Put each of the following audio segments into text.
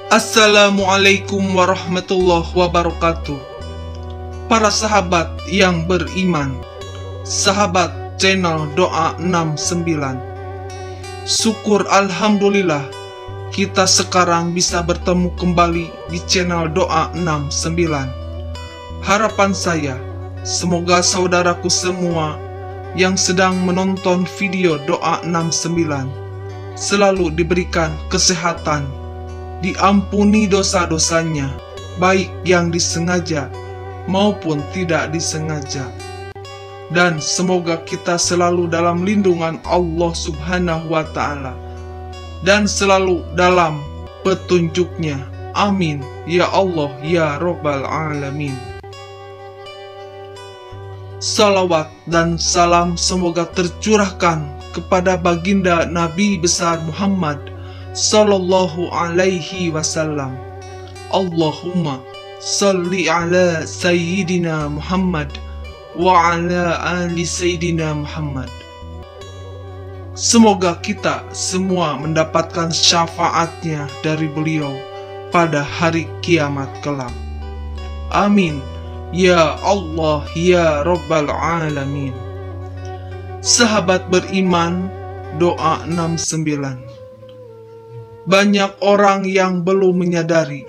Assalamualaikum warahmatullahi wabarakatuh. Para sahabat yang beriman, sahabat channel Doa 69, syukur alhamdulillah kita sekarang bisa bertemu kembali di channel Doa 69. Harapan saya, semoga saudaraku semua yang sedang menonton video Doa 69 selalu diberikan kesehatan, diampuni dosa-dosanya, baik yang disengaja maupun tidak disengaja. Dan semoga kita selalu dalam lindungan Allah Subhanahu wa Ta'ala dan selalu dalam petunjuknya. Amin ya Allah ya Rabbal Alamin. Salawat dan salam semoga tercurahkan kepada baginda Nabi besar Muhammad Sallallahu alaihi wasallam. Allahumma salli ala Sayyidina Muhammad wa ala ali Sayyidina Muhammad. Semoga kita semua mendapatkan syafaatnya dari beliau pada hari kiamat kelak. Amin ya Allah ya Rabbal Alamin. Sahabat beriman, Doa 69. Banyak orang yang belum menyadari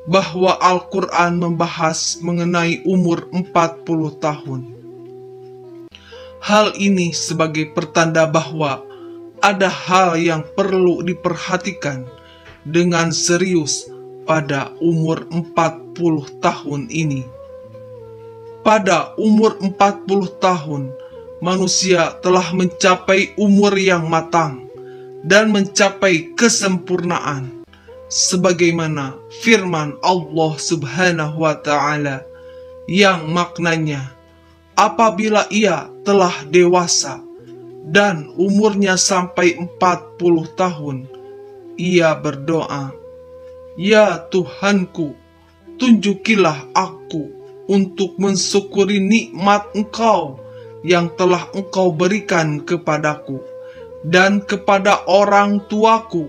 bahwa Al-Quran membahas mengenai umur 40 tahun. Hal ini sebagai pertanda bahwa ada hal yang perlu diperhatikan dengan serius pada umur 40 tahun ini. Pada umur 40 tahun, manusia telah mencapai umur yang matang dan mencapai kesempurnaan, sebagaimana firman Allah Subhanahu wa Ta'ala yang maknanya, apabila ia telah dewasa dan umurnya sampai 40 tahun, ia berdoa, "Ya Tuhanku, tunjukilah aku untuk mensyukuri nikmat Engkau yang telah Engkau berikan kepadaku dan kepada orang tuaku,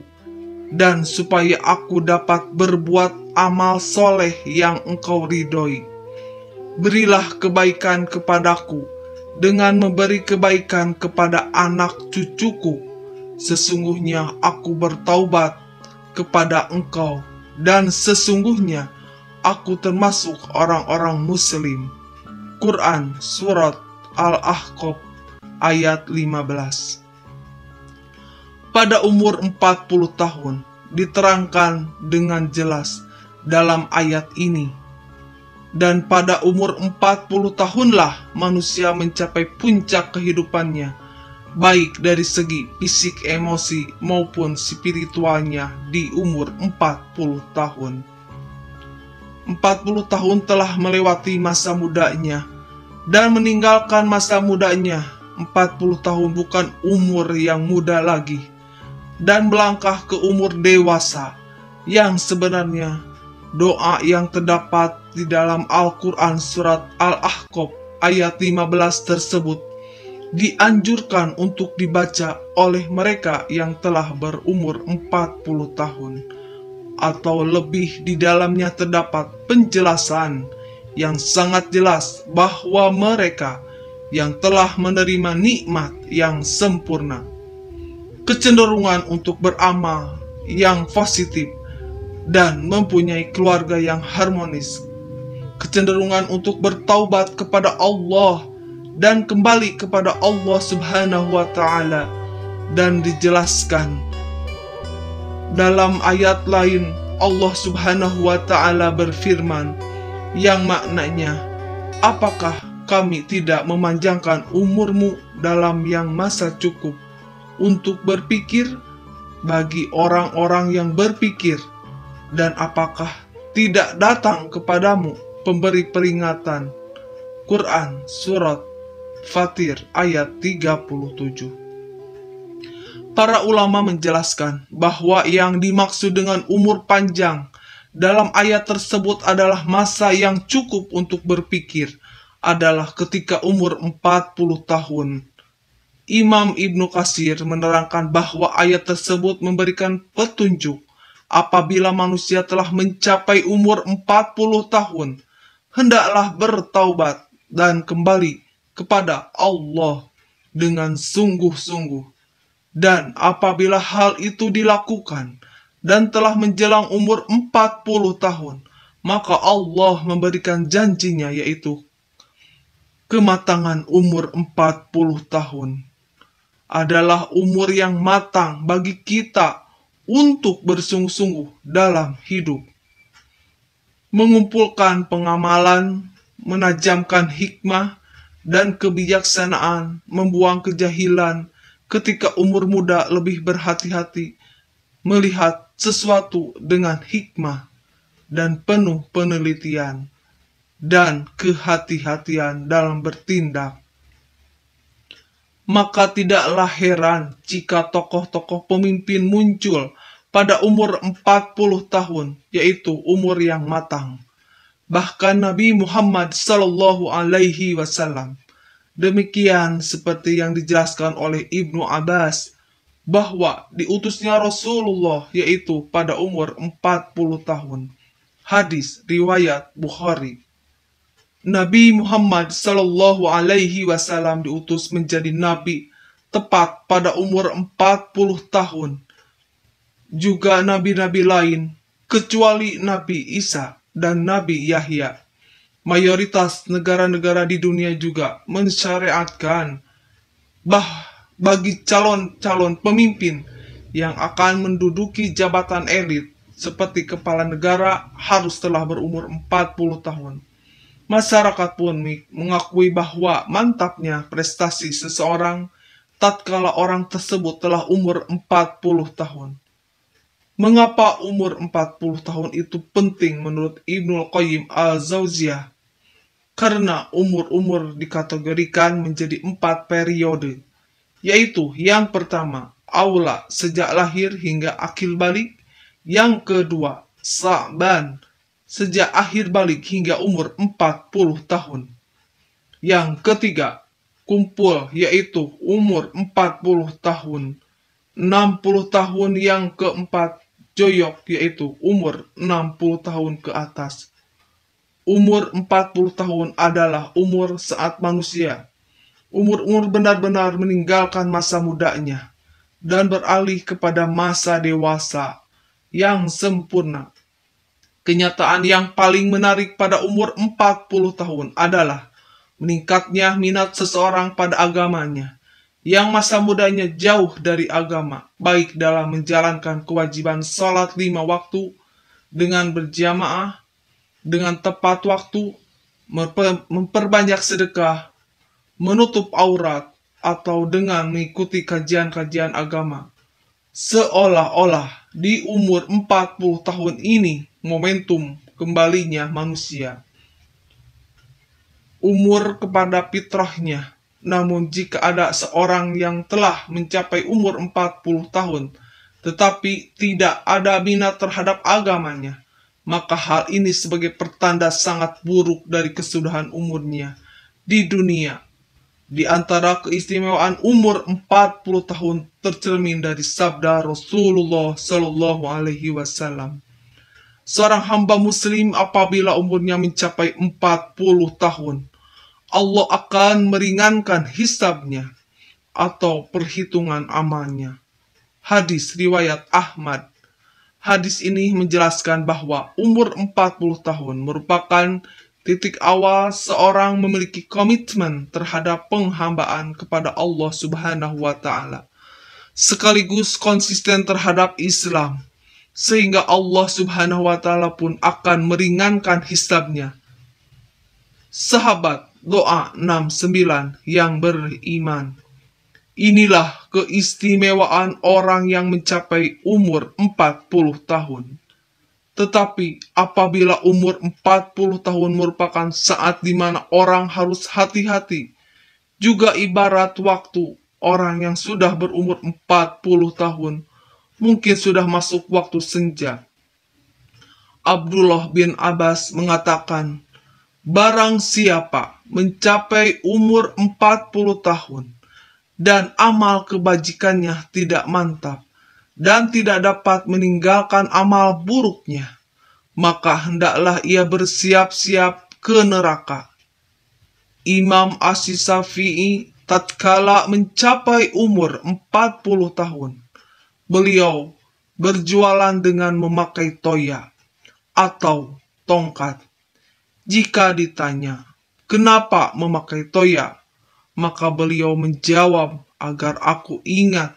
dan supaya aku dapat berbuat amal soleh yang Engkau ridhoi. Berilah kebaikan kepadaku dengan memberi kebaikan kepada anak cucuku. Sesungguhnya aku bertaubat kepada Engkau, dan sesungguhnya aku termasuk orang-orang muslim." Quran Surat Al-Ahqaf ayat 15. Pada umur 40 tahun diterangkan dengan jelas dalam ayat ini. Dan pada umur 40 tahunlah manusia mencapai puncak kehidupannya, baik dari segi fisik, emosi maupun spiritualnya di umur 40 tahun. 40 tahun telah melewati masa mudanya dan meninggalkan masa mudanya. 40 tahun bukan umur yang muda lagi, dan melangkah ke umur dewasa yang sebenarnya. Doa yang terdapat di dalam Al-Quran Surat Al-Ahqaf ayat 15 tersebut dianjurkan untuk dibaca oleh mereka yang telah berumur 40 tahun atau lebih. Di dalamnya terdapat penjelasan yang sangat jelas bahwa mereka yang telah menerima nikmat yang sempurna, kecenderungan untuk beramal yang positif dan mempunyai keluarga yang harmonis, kecenderungan untuk bertaubat kepada Allah dan kembali kepada Allah Subhanahu wa Ta'ala. Dan dijelaskan dalam ayat lain, Allah Subhanahu wa Ta'ala berfirman yang maknanya, apakah kami tidak memanjangkan umurmu dalam yang masa cukup untuk berpikir bagi orang-orang yang berpikir, dan apakah tidak datang kepadamu pemberi peringatan? Quran Surat Fatir ayat 37. Para ulama menjelaskan bahwa yang dimaksud dengan umur panjang dalam ayat tersebut adalah masa yang cukup untuk berpikir adalah ketika umur 40 tahun. Imam Ibnu Katsir menerangkan bahwa ayat tersebut memberikan petunjuk apabila manusia telah mencapai umur 40 tahun, hendaklah bertaubat dan kembali kepada Allah dengan sungguh-sungguh. Dan apabila hal itu dilakukan dan telah menjelang umur 40 tahun, maka Allah memberikan janjinya, yaitu kematangan umur 40 tahun adalah umur yang matang bagi kita untuk bersungguh-sungguh dalam hidup, mengumpulkan pengamalan, menajamkan hikmah dan kebijaksanaan, membuang kejahilan ketika umur muda, lebih berhati-hati, melihat sesuatu dengan hikmah dan penuh penelitian dan kehati-hatian dalam bertindak. Maka tidaklah heran jika tokoh-tokoh pemimpin muncul pada umur 40 tahun, yaitu umur yang matang. Bahkan Nabi Muhammad Sallallahu Alaihi Wasallam, demikian seperti yang dijelaskan oleh Ibnu Abbas, bahwa diutusnya Rasulullah yaitu pada umur 40 tahun. Hadis riwayat Bukhari. Nabi Muhammad Sallallahu Alaihi Wasallam diutus menjadi nabi tepat pada umur 40 tahun. Juga nabi-nabi lain, kecuali Nabi Isa dan Nabi Yahya. Mayoritas negara-negara di dunia juga mensyariatkan bagi calon-calon pemimpin yang akan menduduki jabatan elit seperti kepala negara harus telah berumur 40 tahun. Masyarakat pun mengakui bahwa mantapnya prestasi seseorang tatkala orang tersebut telah umur 40 tahun. Mengapa umur 40 tahun itu penting menurut Ibnul Qayyim al-Jauziyah? Karena umur-umur dikategorikan menjadi 4 periode, yaitu yang pertama, aula sejak lahir hingga akil balik, yang kedua, sa'ban sejak akhir balik hingga umur 40 tahun. Yang ketiga, kumpul yaitu umur 40 tahun. 60 tahun yang keempat, joyok yaitu umur 60 tahun ke atas. Umur 40 tahun adalah umur saat manusia umur benar-benar meninggalkan masa mudanya dan beralih kepada masa dewasa yang sempurna. Kenyataan yang paling menarik pada umur 40 tahun adalah meningkatnya minat seseorang pada agamanya, yang masa mudanya jauh dari agama, baik dalam menjalankan kewajiban sholat 5 waktu dengan berjamaah, dengan tepat waktu, memperbanyak sedekah, menutup aurat, atau dengan mengikuti kajian-kajian agama. Seolah-olah di umur 40 tahun ini momentum kembalinya manusia umur kepada fitrahnya. Namun jika ada seorang yang telah mencapai umur 40 tahun tetapi tidak ada minat terhadap agamanya, maka hal ini sebagai pertanda sangat buruk dari kesudahan umurnya di dunia. Di antara keistimewaan umur 40 tahun tercermin dari sabda Rasulullah Shallallahu Alaihi Wasallam. Seorang hamba muslim apabila umurnya mencapai 40 tahun, Allah akan meringankan hisabnya atau perhitungan amalnya. Hadis riwayat Ahmad. Hadis ini menjelaskan bahwa umur 40 tahun merupakan titik awal seorang memiliki komitmen terhadap penghambaan kepada Allah Subhanahu wa Ta'ala, sekaligus konsisten terhadap Islam, sehingga Allah Subhanahu wa Ta'ala pun akan meringankan hisabnya. Sahabat doa 69 yang beriman. Inilah keistimewaan orang yang mencapai umur 40 tahun. Tetapi apabila umur 40 tahun merupakan saat di mana orang harus hati-hati, juga ibarat waktu orang yang sudah berumur 40 tahun, mungkin sudah masuk waktu senja. Abdullah bin Abbas mengatakan, barang siapa mencapai umur 40 tahun dan amal kebajikannya tidak mantap, dan tidak dapat meninggalkan amal buruknya, maka hendaklah ia bersiap-siap ke neraka. Imam Asy-Syafi'i tatkala mencapai umur 40 tahun, beliau berjualan dengan memakai toya atau tongkat. Jika ditanya, kenapa memakai toya? Maka beliau menjawab, agar aku ingat,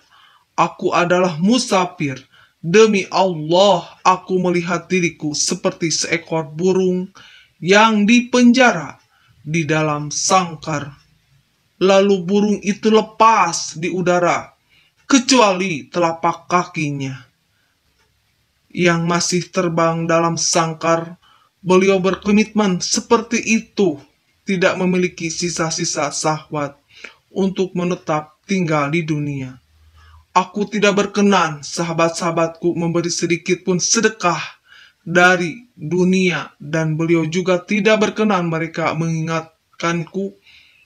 aku adalah musafir. Demi Allah, aku melihat diriku seperti seekor burung yang dipenjara di dalam sangkar. Lalu burung itu lepas di udara, kecuali telapak kakinya yang masih terbang dalam sangkar. Beliau berkomitmen seperti itu, tidak memiliki sisa-sisa syahwat untuk menetap tinggal di dunia. Aku tidak berkenan sahabat-sahabatku memberi sedikit pun sedekah dari dunia, dan beliau juga tidak berkenan mereka mengingatkanku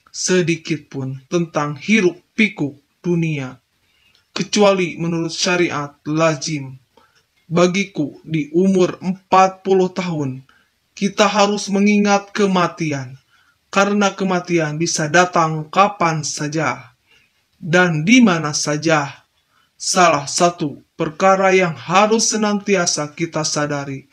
sedikit pun tentang hiruk pikuk dunia, kecuali menurut syariat lazim. Bagiku di umur 40 tahun, kita harus mengingat kematian, karena kematian bisa datang kapan saja dan di mana saja. Salah satu perkara yang harus senantiasa kita sadari,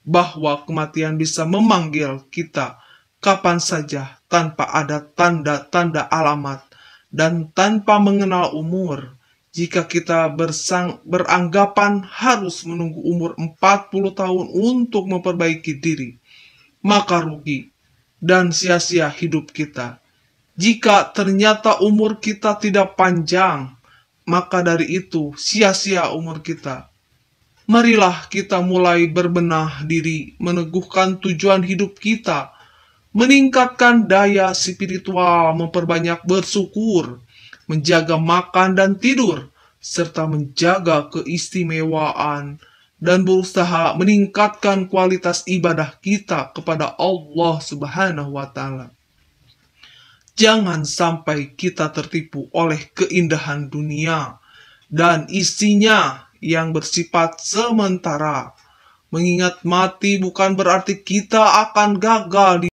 bahwa kematian bisa memanggil kita kapan saja tanpa ada tanda-tanda alamat dan tanpa mengenal umur. Jika kita beranggapan harus menunggu umur 40 tahun untuk memperbaiki diri, maka rugi dan sia-sia hidup kita. Jika ternyata umur kita tidak panjang, maka dari itu sia-sia umur kita. Marilah kita mulai berbenah diri, meneguhkan tujuan hidup kita, meningkatkan daya spiritual, memperbanyak bersyukur, menjaga makan dan tidur, serta menjaga keistimewaan, dan berusaha meningkatkan kualitas ibadah kita kepada Allah Subhanahu wa Ta'ala. Jangan sampai kita tertipu oleh keindahan dunia dan isinya yang bersifat sementara. Mengingat mati bukan berarti kita akan gagal di